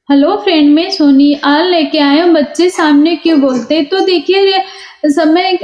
Hello friend, मैं सोनी आज लेके आए हूँ बच्चे सामने क्यों बोलते। तो देखिए ये समय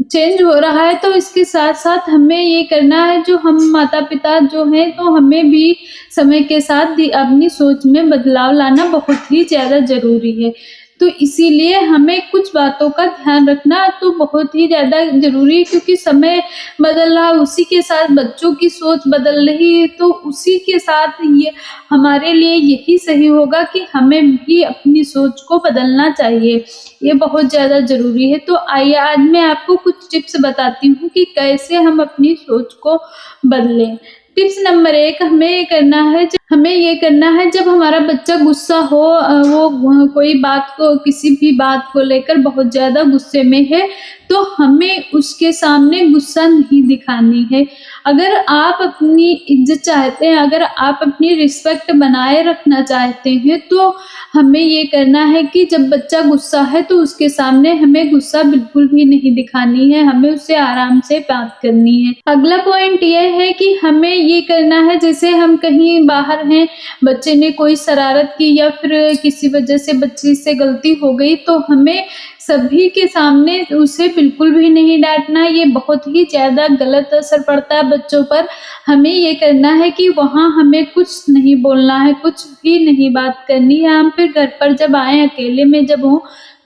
चेंज हो रहा है, तो इसके साथ साथ हमें ये करना है, जो हम माता पिता जो हैं, तो हमें भी समय के साथ अपनी सोच में बदलाव लाना बहुत ही ज़्यादा ज़रूरी है। तो इसीलिए हमें कुछ बातों का ध्यान रखना तो बहुत ही ज़्यादा ज़रूरी है, क्योंकि समय बदल रहा है, उसी के साथ बच्चों की सोच बदल रही है, तो उसी के साथ ये हमारे लिए यही सही होगा कि हमें भी अपनी सोच को बदलना चाहिए। ये बहुत ज़्यादा ज़रूरी है। तो आइए आज मैं आपको कुछ टिप्स बताती हूँ कि कैसे हम अपनी सोच को बदलें। टिप्स नंबर 1, हमें ये करना है जब हमारा बच्चा गुस्सा हो, वो कोई बात को, किसी भी बात को लेकर बहुत ज़्यादा गुस्से में है, तो हमें उसके सामने गुस्सा नहीं दिखानी है। अगर आप अपनी इज़्ज़त चाहते हैं, अगर आप अपनी रिस्पेक्ट बनाए रखना चाहते हैं, तो हमें ये करना है कि जब बच्चा गुस्सा है तो उसके सामने हमें गुस्सा बिल्कुल भी नहीं दिखानी है, हमें उससे आराम से बात करनी है। अगला पॉइंट ये है कि हमें ये करना है, जैसे हम कहीं बाहर हैं, बच्चे ने कोई शरारत की या फिर किसी वजह से बच्चे से गलती हो गई, तो हमें सभी के सामने उसे बिल्कुल भी नहीं डाँटना, ये बहुत ही ज़्यादा गलत असर पड़ता है बच्चों पर। हमें ये करना है कि वहाँ हमें कुछ नहीं बोलना है, कुछ भी नहीं बात करनी है। हम फिर घर पर जब आएँ, अकेले में जब हों,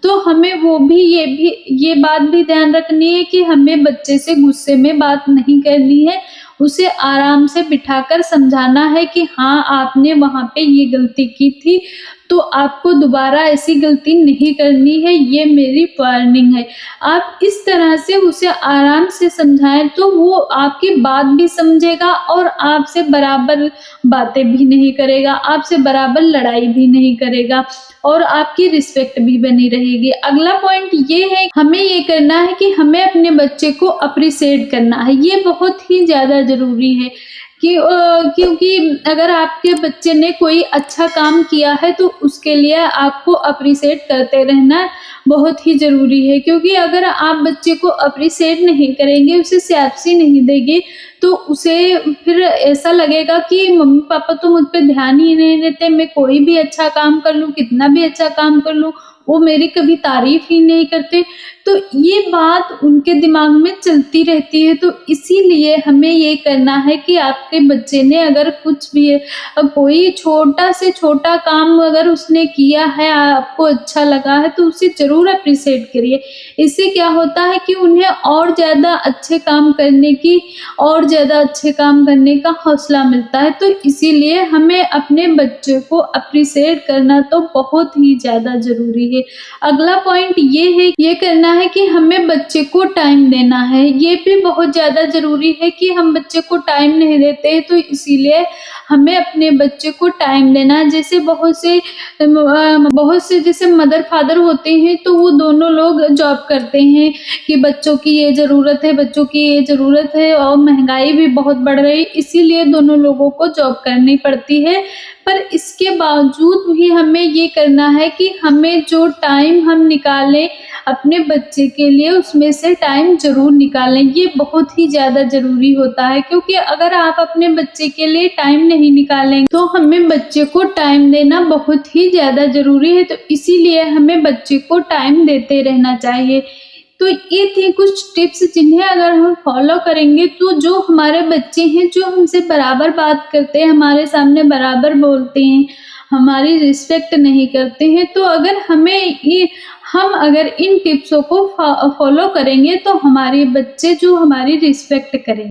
तो हमें ये बात भी ध्यान रखनी है कि हमें बच्चे से गुस्से में बात नहीं करनी है। उसे आराम से बिठाकर समझाना है कि हाँ, आपने वहाँ पे ये गलती की थी, तो आपको दोबारा ऐसी गलती नहीं करनी है, ये मेरी वार्निंग है। आप इस तरह से उसे आराम से समझाएँ, तो वो आपकी बात भी समझेगा और आपसे बराबर बातें भी नहीं करेगा, आपसे बराबर लड़ाई भी नहीं करेगा और आपकी रिस्पेक्ट भी बनी रहेगी। अगला पॉइंट ये है, हमें ये करना है कि हमें अपने बच्चे को एप्रिशिएट करना है। ये बहुत ही ज़्यादा ज़रूरी है क्योंकि अगर आपके बच्चे ने कोई अच्छा काम किया है, तो उसके लिए आपको एप्रिशिएट करते रहना बहुत ही ज़रूरी है। क्योंकि अगर आप बच्चे को एप्रिशिएट नहीं करेंगे, उसे शाबाशी नहीं देंगे, तो उसे फिर ऐसा लगेगा कि मम्मी-पापा तो मुझ पे ध्यान ही नहीं देते, मैं कोई भी अच्छा काम कर लूँ, कितना भी अच्छा काम कर लूँ, वो मेरी कभी तारीफ़ ही नहीं करते। तो ये बात उनके दिमाग में चलती रहती है, तो इसीलिए हमें ये करना है कि आपके बच्चे ने अगर कुछ भी कोई छोटा से छोटा काम अगर उसने किया है, आपको अच्छा लगा है, तो उसे ज़रूर एप्रिशिएट करिए। इससे क्या होता है कि उन्हें और ज़्यादा अच्छे काम करने का हौसला मिलता है। तो इसीलिए हमें अपने बच्चे को एप्रिशिएट करना तो बहुत ही ज़्यादा ज़रूरी है। अगला पॉइंट ये करना है कि हमें बच्चे को टाइम देना है। ये भी बहुत ज़्यादा ज़रूरी है कि हम बच्चे को टाइम नहीं देते हैं, तो इसीलिए हमें अपने बच्चे को टाइम देना है। जैसे बहुत से जैसे मदर फादर होते हैं, तो वो दोनों लोग जॉब करते हैं कि बच्चों की ये ज़रूरत है, बच्चों की ये ज़रूरत है, और महँगाई भी बहुत बढ़ रही है, इसीलिए दोनों लोगों को जॉब करनी पड़ती है। पर इसके बावजूद भी हमें ये करना है कि हमें जो टाइम हम निकालें अपने बच्चे के लिए, उसमें से टाइम ज़रूर निकालें। ये बहुत ही ज़्यादा ज़रूरी होता है, क्योंकि अगर आप अपने बच्चे के लिए टाइम नहीं निकालेंगे, तो हमें बच्चे को टाइम देना बहुत ही ज़्यादा ज़रूरी है। तो इसीलिए हमें बच्चे को टाइम देते रहना चाहिए। तो ये थी कुछ टिप्स, जिन्हें अगर हम फॉलो करेंगे, तो जो हमारे बच्चे हैं, जो हमसे बराबर बात करते हैं, हमारे सामने बराबर बोलते हैं, हमारी रिस्पेक्ट नहीं करते हैं, तो हम अगर इन टिप्सों को फॉलो करेंगे, तो हमारे बच्चे जो हमारी रिस्पेक्ट करेंगे।